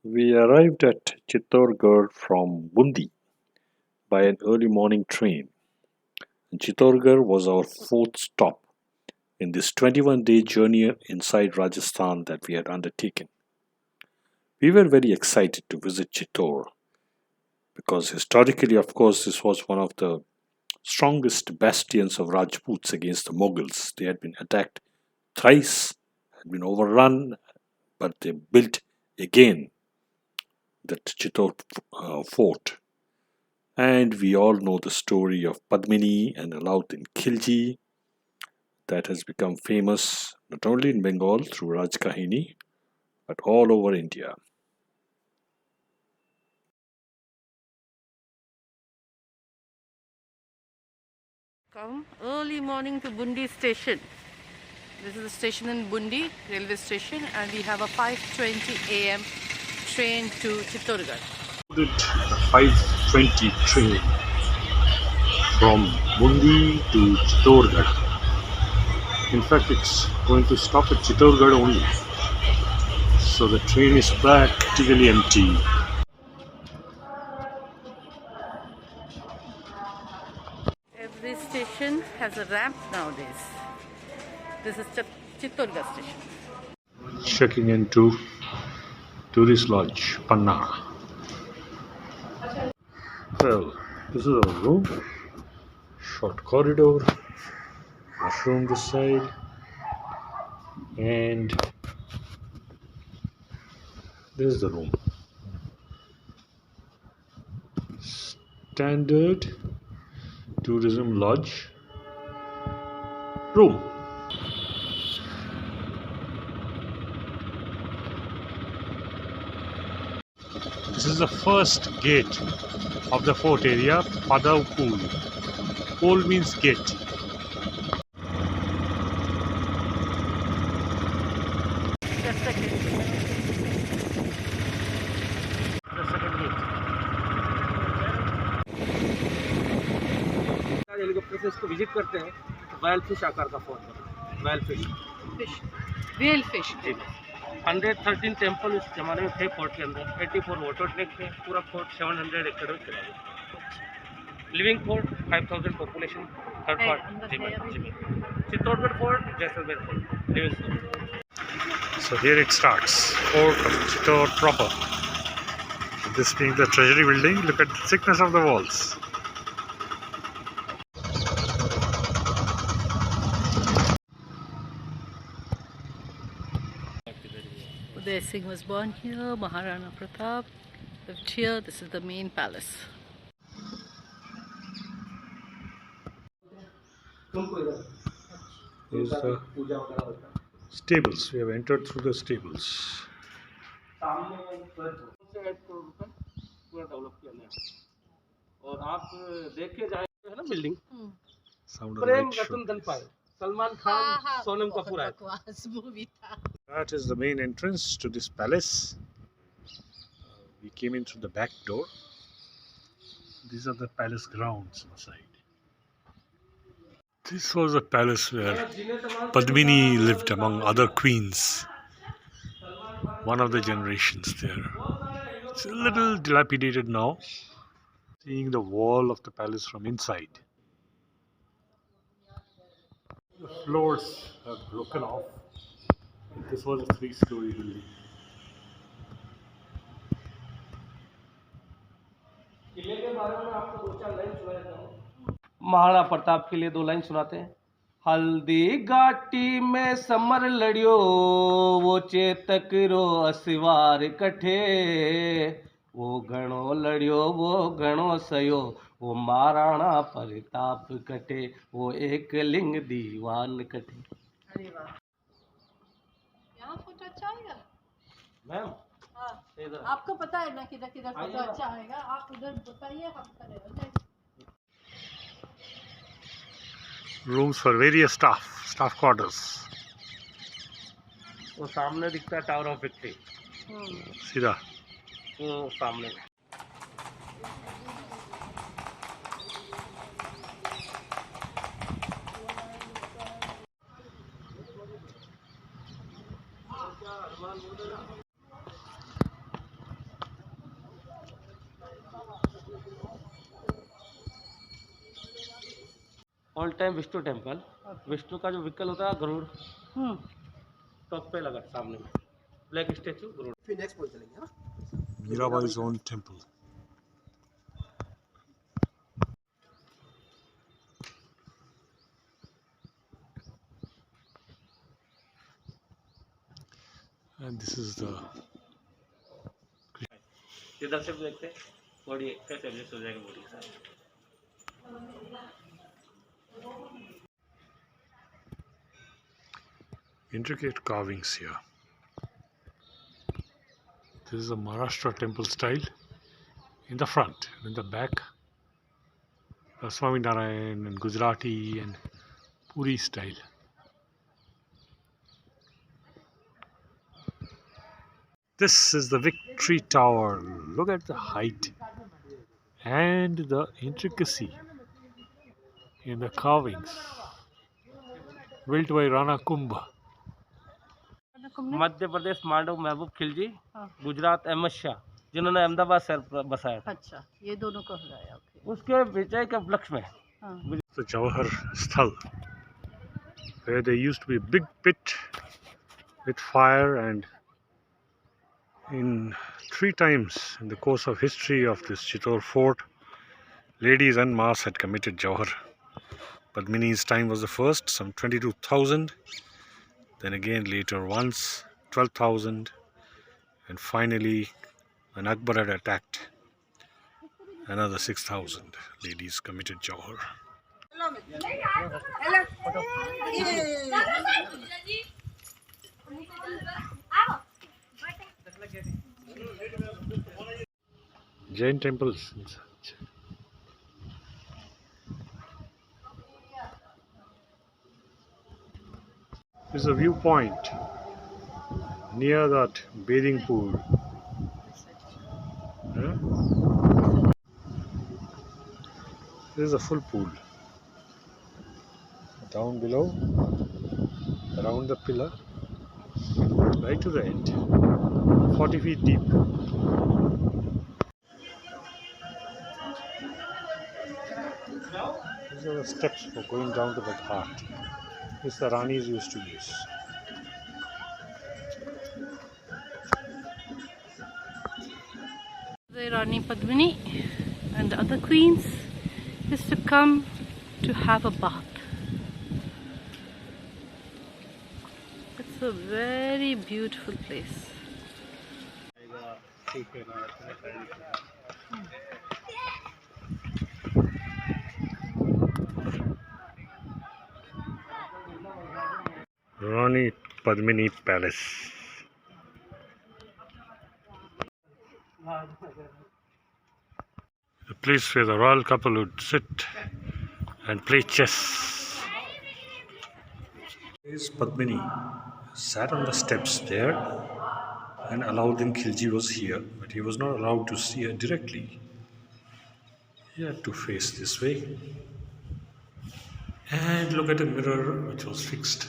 We arrived at Chittorgarh from Bundi by an early morning train. Chittorgarh was our fourth stop in this 21-day journey inside Rajasthan that we had undertaken. We were very excited to visit Chittor because historically, of course, this was one of the strongest bastions of Rajputs against the Mughals. They had been attacked thrice, had been overrun, but they built again the Chittor fort. And we all know the story of Padmini and Alauddin Khilji that has become famous not only in Bengal through Rajkahini but all over India. Come early morning to Bundi station. This is the station in Bundi railway station, and we have a 5:20 a.m. train to Chittorgarh. The 5:20 train from Bundi to Chittorgarh. In fact, it's going to stop at Chittorgarh only. So the train is practically empty. Every station has a ramp nowadays. This is Chittorgarh station. Checking into Tourist Lodge, Panna. Well, this is our room. Short corridor, washroom this side, and this is the room. Standard tourism lodge room. This is the first gate of the fort area, Padav Pool. Pool means gate. Just a second. The second gate. Helicopter इसको visit करते हैं तो wild fish आकार का fort बना wild fish Fish. Real fish. 113 temple उस जमाने में थे फोर्ट के अंदर 84 वाटर टैंक थे पूरा फोर्ट 700 एकड़ में चला गया लिविंग फोर्ट 5000 पॉपुलेशन थर्ड है, पार्ट अंदर जी है मैम अभी। जी ma'am Chittorgarh fort Jaisalmer fort living fort So here it starts, Fort of Chittor proper. This being the treasury building, look at the thickness of the walls. Uday Singh was born here. Maharana Pratap lived here. This is the main palace. Here's the stables. We have entered through the stables. सामने 8 करोड़ रुपए पूरा develop किया नया और आप देख के जाए है ना building Sound Prem alike Ratan should. धन पाए सलमान खान सोनम कपूर आए That is the main entrance to this palace. We came in through the back door. These are the palace grounds inside. This was a palace where Padmini lived among other queens. One of the generations there. It's a little dilapidated now. Seeing the wall of the palace from inside. The floors have broken off. This was a 3-story building. किले के बारे में आपको 2-4 line सुना देता हूँ महाराणा प्रताप के लिए 2 लाइन सुनाते हैं हल्दी घाटी में समर लड़ियो वो चेतक रो असिवार कठे वो घणो लड़ियो वो घणो सयो वो महाराणा प्रताप कटे वो एक लिंग दीवान कटे अरे वाह, यहाँ फोटो अच्छा आएगा। मैम हाँ, इधर आपको पता है ना किधर किधर फोटो आइए। अच्छा आएगा। आप उधर बताइए, हम खड़े हो जाएंगे। Rooms for various staff quarters. वो सामने दिखता है टावर ऑफ विक्ट्री सीधा. वो सामने all time Vishnu temple. Vishnu का जो व्हीकल होता है गरुड़, टॉप पे लगा सामने में ब्लैक स्टेचू गरुड़। फिर नेक्स्ट पॉइंट चलेंगे ना, Mirabai's own temple. And this is the इधर से भी देखते हैं बॉडी कैसे एडजस्ट हो जाएगा बॉडी के साथ। intricate carvings here. This is a Maharashtra temple style in the front, and in the back Swami Narayan and Gujarati and Puri style. This is the Victory Tower. Look at the height and the intricacy in the carvings. Built by Rana Kumbh. Madhya Pradesh Mandav महबूब खिलजी, गुजरात अहमद शाह जिन्होंने अहमदाबाद शहर बसाया था। अच्छा, ये दोनों का हो रहा है। उसके विजय के उपलक्ष्य में The Jawahar Sthal, where there used to be a big pit with fire, and in 3 times in the course of history of this Chittor fort, ladies en masse had committed Jawahar. Padmini's time was the first, some 22,000. Then again later once 12,000, and finally when Akbar had attacked, another 6,000 ladies committed Jawahar. Jain temples. This is a viewpoint near that bathing pool. This is a full pool. Down below, around the pillar, right to the end, 40 feet deep. These are the steps for going down to the ghat. This the Ranis used to use. The Rani Padmini and the other queens used to come to have a bath. It's a very beautiful place. Rani Padmini Palace. The place where the royal couple would sit and play chess. This Padmini sat on the steps there, and Alauddin Khilji was here, but he was not allowed to see her directly. He had to face this way. And look at a mirror which was fixed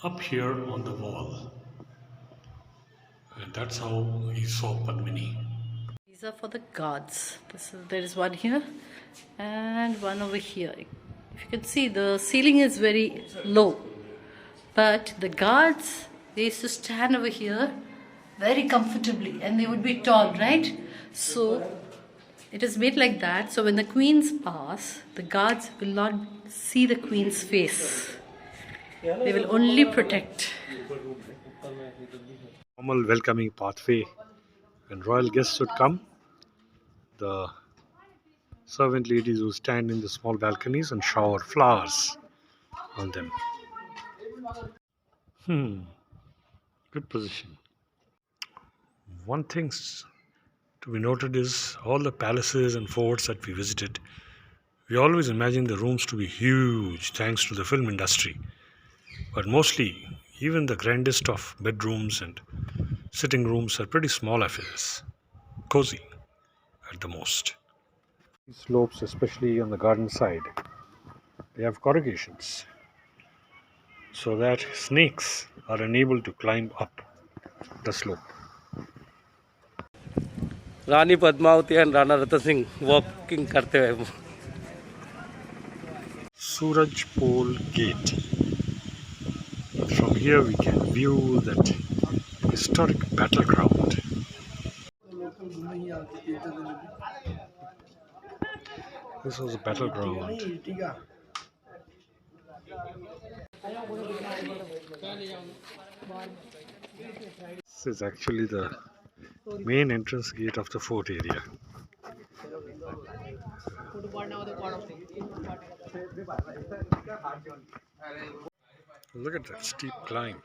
up here on the wall. And that's how he saw Padmini. These are for the gods. There is one here and one over here. If you can see, the ceiling is very low. But the guards, they used to stand over here very comfortably, and they would be tall, right? So it is made like that. So when the queens pass, the guards will not see the queen's face. They will only protect. Normal welcoming pathway. When royal guests would come, the servant ladies would stand in the small balconies and shower flowers on them. Good position. One thing to be noted is all the palaces and forts that we visited, we always imagine the rooms to be huge thanks to the film industry. But mostly, even the grandest of bedrooms and sitting rooms are pretty small affairs, cozy at the most. These slopes, especially on the garden side, they have corrugations so that snakes are unable to climb up the slope. Rani Padmavati and Rana Ratan Singh walking करते हुए। Suraj Pole Gate. From here we can view that historic battleground. This was a battleground. This is actually the main entrance gate of the fort area. Look at that steep climb.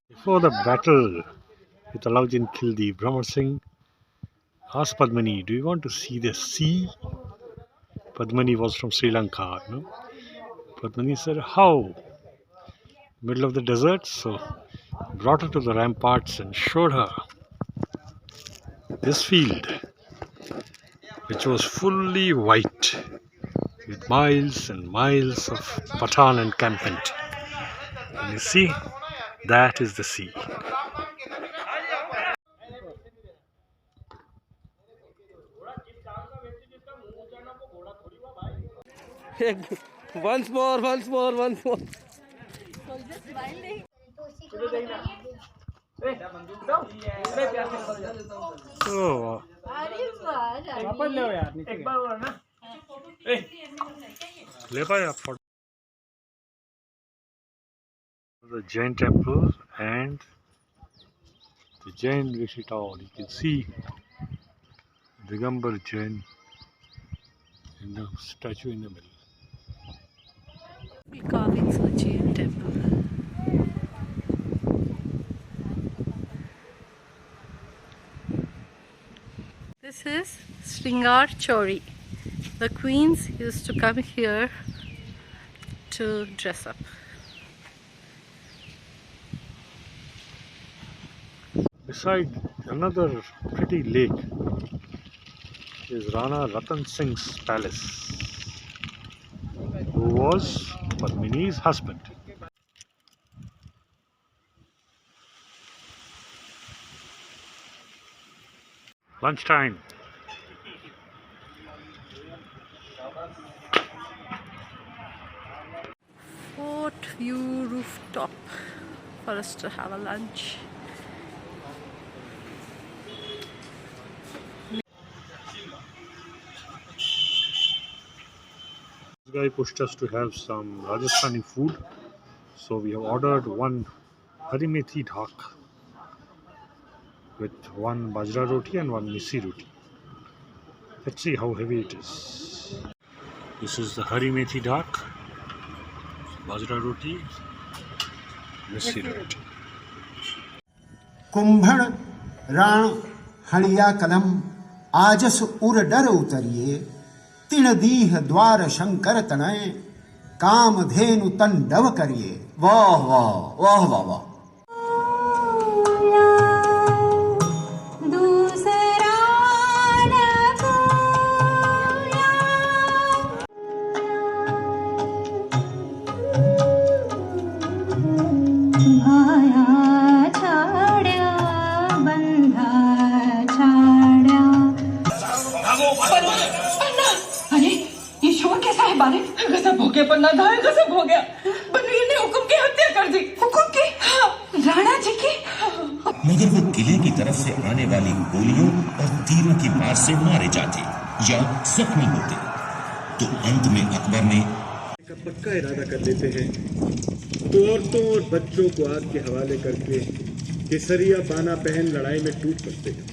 Before the battle with Alauddin Khilji, Brahma Singh asked Padmani, "Do you want to see the sea?" Padmani was from Sri Lanka, no? Padmani said, "How? Middle of the desert?" So brought her to the ramparts and showed her this field, which was fully white, with miles and miles of Pathan encampment. And you see, that is the sea. once more. Oh, the Jain temple and the Jain Rishi Tower. You can see Digambar Jain in the statue in the middle. Carvings of the Jain temple. This is Sringar Chori. The queens used to come here to dress up. Beside another pretty lake is Rana Ratan Singh's palace, who was Padmini's husband. Lunchtime. Fort view rooftop for us to have a lunch. This guy pushed us to have some Rajasthani food, so we have ordered one Hari Methi dhak with one bajra roti and one misi roti. Let's see how heavy it is. This is the Hari Methi dhak, bajra roti, misi roti. कुंभण राण हड़िया कलम आजस उर डर उतरिए तिण दीह द्वार शंकर तनय काम धेनु तंडव करिए। वाह वाह वाह वाह वाह। भोगे पर ना धाय गजब हो गया। बनवीर ने हुक्म की हत्या कर दी। हुक्म की? हाँ, राणा जी की। मगर वो किले की तरफ से आने वाली गोलियों और तीरों की मार से मारे जाते या जख्मी होते, तो अंत में अकबर ने पक्का इरादा कर लेते हैं तो औरतों और बच्चों को आग के हवाले करके केसरिया पाना पहन लड़ाई में टूट सकते हैं।